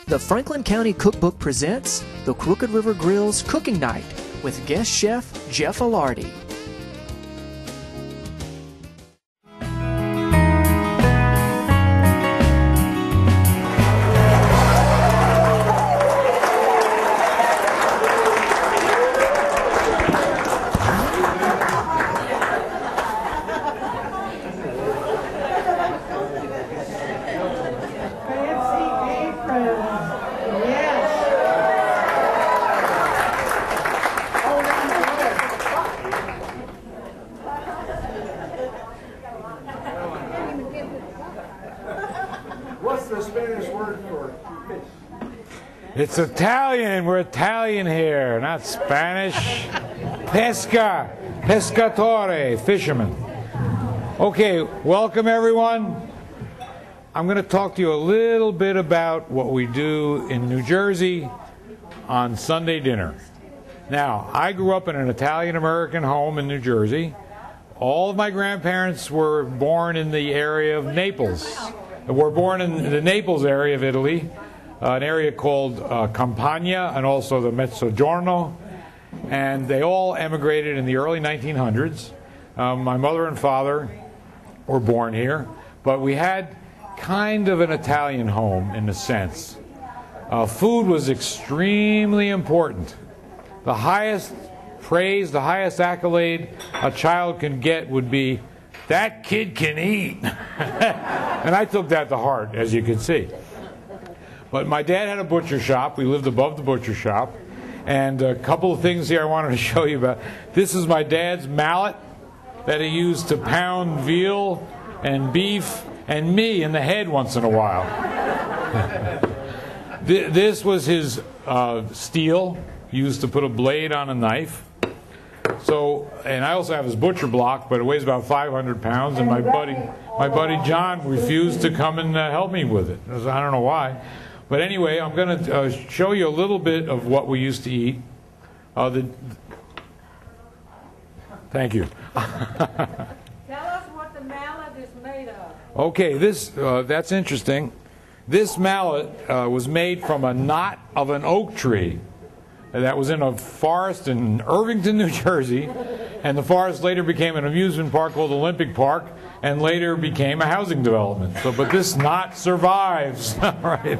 The Franklin County Cookbook presents the Crooked River Grill's Cooking Night with guest chef Jeff Alardi. What's the Spanish word for fish? It's Italian. We're Italian here, not Spanish. Pesca. Pescatore. Fisherman. Okay, welcome everyone. I'm going to talk to you a little bit about what we do in New Jersey on Sunday dinner. Now, I grew up in an Italian-American home in New Jersey. All of my grandparents were born in the area of Naples. Were born in the Naples area of Italy, an area called Campania and also the Mezzogiorno, and they all emigrated in the early 1900s. My mother and father were born here, but we had kind of an Italian home in a sense. Food was extremely important. The highest praise, the highest accolade a child can get would be, "That kid can eat." And I took that to heart, as you can see. But my dad had a butcher shop. We lived above the butcher shop. And a couple of things here I wanted to show you about. This is my dad's mallet that he used to pound veal and beef and me in the head once in a while. This was his steel, used to put a blade on a knife. So, and I also have his butcher block, but it weighs about 500 pounds, and my buddy John refused to come and help me with it. I don't know why. But anyway, I'm going to show you a little bit of what we used to eat. Thank you. Tell us what the mallet is made of. Okay, that's interesting. This mallet was made from a knot of an oak tree that was in a forest in Irvington, New Jersey, and the forest later became an amusement park called Olympic Park, and later became a housing development. But this knot survives. Right.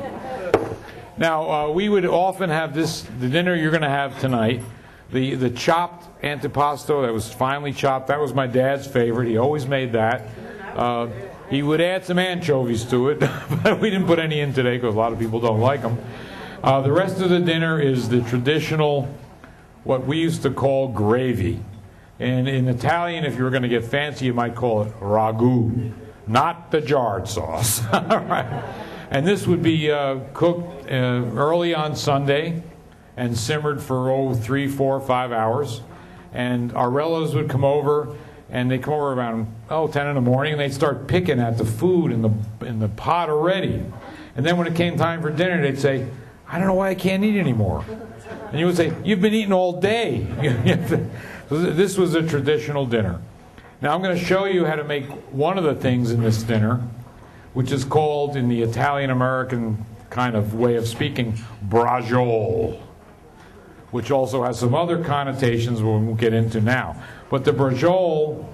Now, we would often have the dinner you're going to have tonight, the chopped antipasto that was finely chopped. That was my dad's favorite. He always made that. He would add some anchovies to it, but we didn't put any in today because a lot of people don't like them. The rest of the dinner is the traditional, what we used to call gravy. And in Italian, if you were going to get fancy, you might call it ragu, not the jarred sauce. All right. And this would be cooked early on Sunday and simmered for 3, 4, 5 hours. And our relatives would come over, and they'd come over around 10 in the morning, and they'd start picking at the food in the pot already. And then when it came time for dinner, they'd say, "I don't know why I can't eat anymore." And you would say, "You've been eating all day." So this was a traditional dinner. Now I'm going to show you how to make one of the things in this dinner, which is called, in the Italian-American kind of way of speaking, braciole, which also has some other connotations we won't get into now. But the braciole,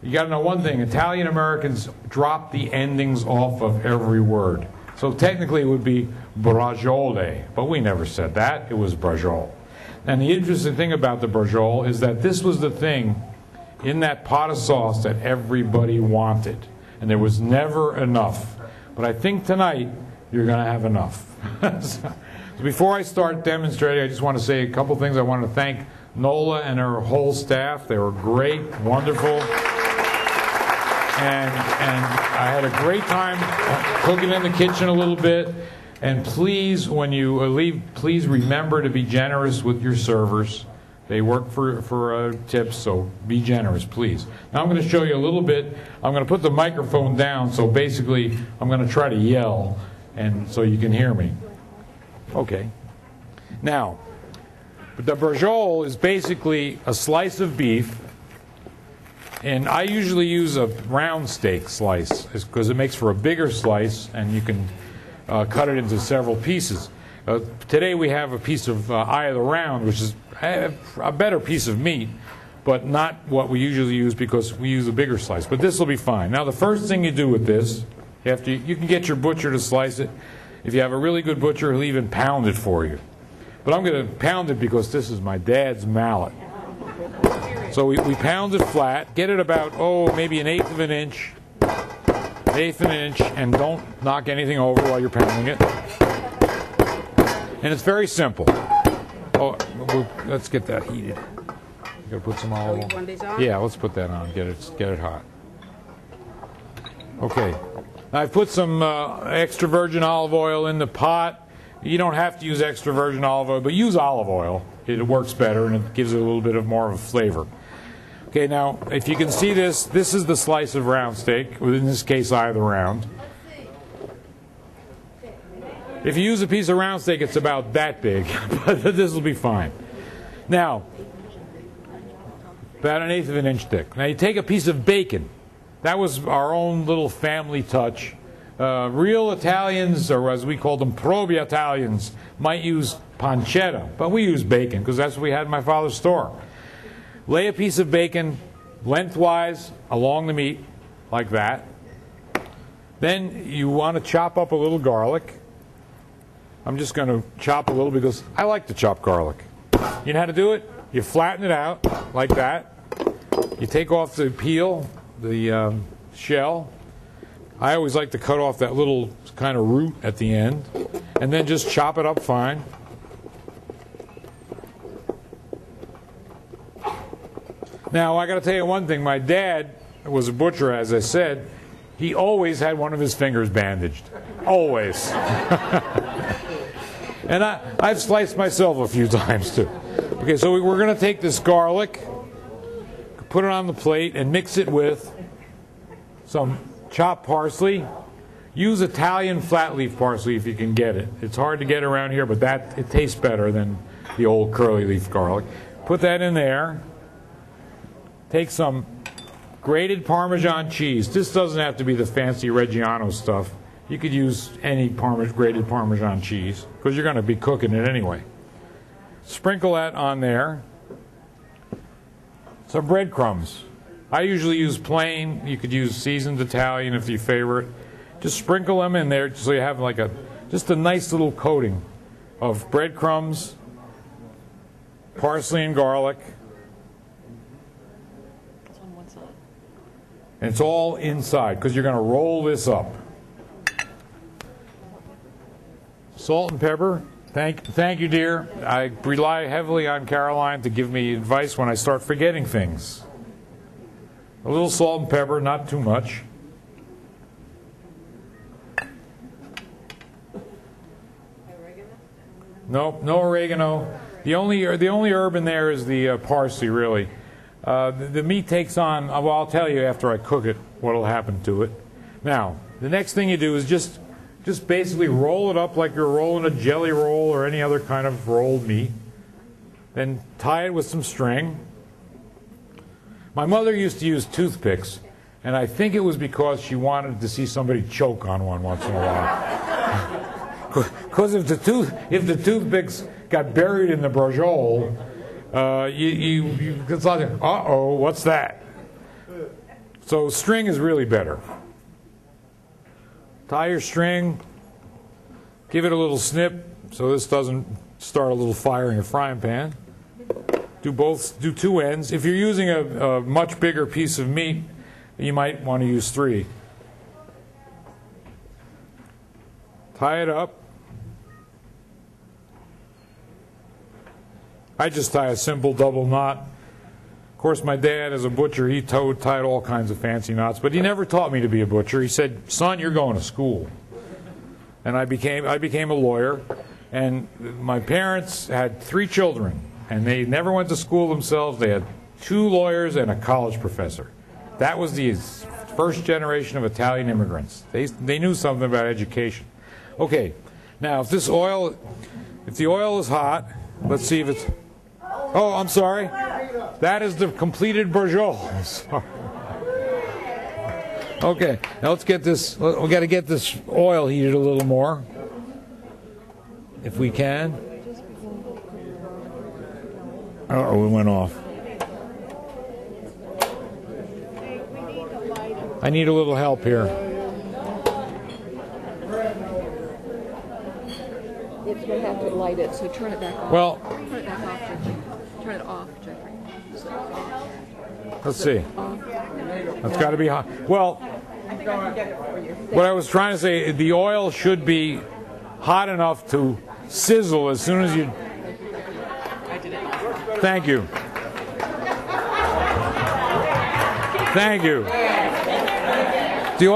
you got to know one thing: Italian-Americans drop the endings off of every word. So technically it would be braciole, but we never said that. It was braciole. And the interesting thing about the braciole is that this was the thing in that pot of sauce that everybody wanted. And there was never enough. But I think tonight you're going to have enough. So before I start demonstrating, I just want to say a couple things. I want to thank Nola and her whole staff. They were great, wonderful. And I had a great time cooking in the kitchen a little bit. And please, when you leave, please remember to be generous with your servers. They work for tips, so be generous, please. Now I'm going to show you a little bit. I'm going to put the microphone down, so basically I'm going to try to yell, and so you can hear me. Okay. Now, the braciole is basically a slice of beef. And I usually use a round steak slice because it makes for a bigger slice, and you can cut it into several pieces. Today we have a piece of eye of the round, which is a better piece of meat, but not what we usually use because we use a bigger slice. But this will be fine. Now the first thing you do with this, you can get your butcher to slice it. If you have a really good butcher, he'll even pound it for you. But I'm going to pound it because this is my dad's mallet. So we pound it flat, get it about, maybe 1/8 of an inch, and don't knock anything over while you're pounding it. And it's very simple. Let's get that heated. You gotta put some olive oil. Yeah, let's put that on. Get it hot. Okay. Now I've put some extra virgin olive oil in the pot. You don't have to use extra virgin olive oil, but use olive oil. It works better and it gives it a little bit more of a flavor. Okay, now if you can see this is the slice of round steak, in this case eye of the round. If you use a piece of round steak, it's about that big, but this will be fine. Now, about 1/8 of an inch thick. Now you take a piece of bacon. That was our own little family touch. Real Italians, or as we call them, probi Italians, might use pancetta, but we use bacon because that's what we had in my father's store. Lay a piece of bacon lengthwise along the meat, like that. Then you want to chop up a little garlic. I'm just going to chop a little because I like to chop garlic. You know how to do it? You flatten it out like that. You take off the peel, the shell. I always like to cut off that little kind of root at the end, and then just chop it up fine. Now, I got to tell you one thing. My dad was a butcher, as I said. He always had one of his fingers bandaged. Always. And I've sliced myself a few times, too. Okay, so we're going to take this garlic, put it on the plate, and mix it with some chopped parsley. Use Italian flat leaf parsley if you can get it. It's hard to get around here, but it tastes better than the old curly leaf garlic. Put that in there. Take some grated Parmesan cheese. This doesn't have to be the fancy Reggiano stuff. You could use any grated Parmesan cheese because you're going to be cooking it anyway. Sprinkle that on there. Some breadcrumbs. I usually use plain. You could use seasoned Italian if you favor it. Just sprinkle them in there so you have like just a nice little coating of breadcrumbs, parsley and garlic. And it's all inside because you're going to roll this up. Salt and pepper. Thank you, dear. I rely heavily on Caroline to give me advice when I start forgetting things. A little salt and pepper, not too much. Nope, no oregano. The only herb in there is the parsley, really. The meat takes on, well, I'll tell you after I cook it what will happen to it. Now, the next thing you do is just basically roll it up like you're rolling a jelly roll or any other kind of rolled meat. Then tie it with some string. My mother used to use toothpicks, and I think it was because she wanted to see somebody choke on one once in a while. Because if the toothpicks got buried in the brajol, it's like, uh-oh, what's that? So string is really better. Tie your string, give it a little snip so this doesn't start a little fire in your frying pan. Do two ends. If you're using a much bigger piece of meat, you might want to use 3. Tie it up. I just tie a simple double knot. Of course, my dad, as a butcher, he tied all kinds of fancy knots, but he never taught me to be a butcher. He said, "Son, you're going to school." And I became a lawyer. And my parents had 3 children, and they never went to school themselves. They had 2 lawyers and a college professor. That was the first generation of Italian immigrants. They knew something about education. Okay, now if the oil is hot, let's see if it's. Oh, I'm sorry. That is the completed brajol. Okay, now let's get this. We got to get this oil heated a little more. if we can. Oh, it went off. I need a little help here. It's going to have to light it, so turn it back off. Well, Turn it back off, Jeffrey. Turn it off, Jeffrey. let's see. That's got to be hot. Well, what I was trying to say, the oil should be hot enough to sizzle as soon as you... Thank you. Thank you. The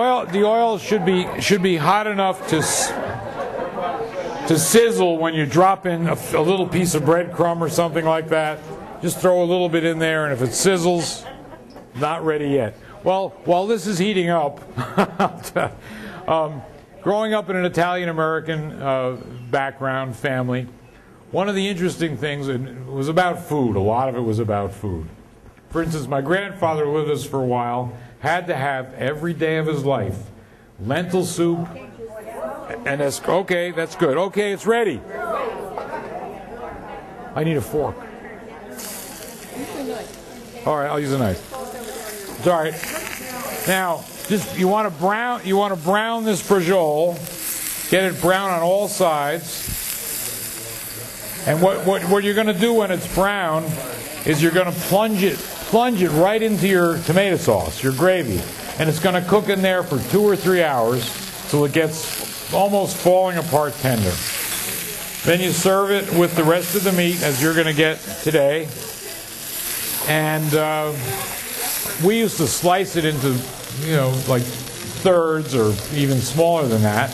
oil should be hot enough to sizzle when you drop in a little piece of breadcrumb or something like that. Just throw a little bit in there, and if it sizzles, not ready yet. Well, while this is heating up, growing up in an Italian-American background family, one of the interesting things was about food. A lot of it was about food. For instance, my grandfather lived with us for a while, had to have every day of his life lentil soup, and okay, that's good. Okay, it's ready. I need a fork. All right, I'll use a knife. It's all right. Now, you want to brown this brajol. Get it brown on all sides. And what you're going to do when it's brown is you're going to plunge it right into your tomato sauce, your gravy, and it's going to cook in there for 2 or 3 hours till it gets almost falling apart tender. Then you serve it with the rest of the meat as you're going to get today. And we used to slice it into, like thirds or even smaller than that.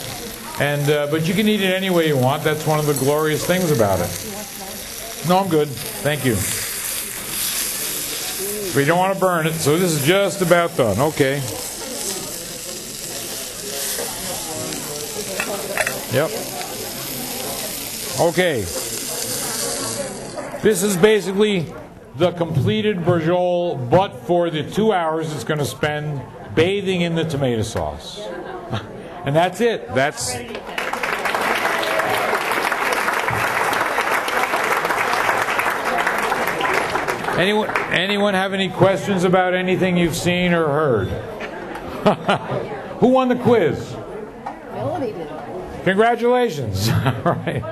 And but you can eat it any way you want. That's one of the glorious things about it. No, I'm good. Thank you. But you don't want to burn it, so this is just about done. Okay. Yep. Okay. This is basically the completed brajol, but for the 2 hours it's going to spend bathing in the tomato sauce. And that's it. That's... Anyone have any questions about anything you've seen or heard? Who won the quiz? Melanie did. Congratulations. All right.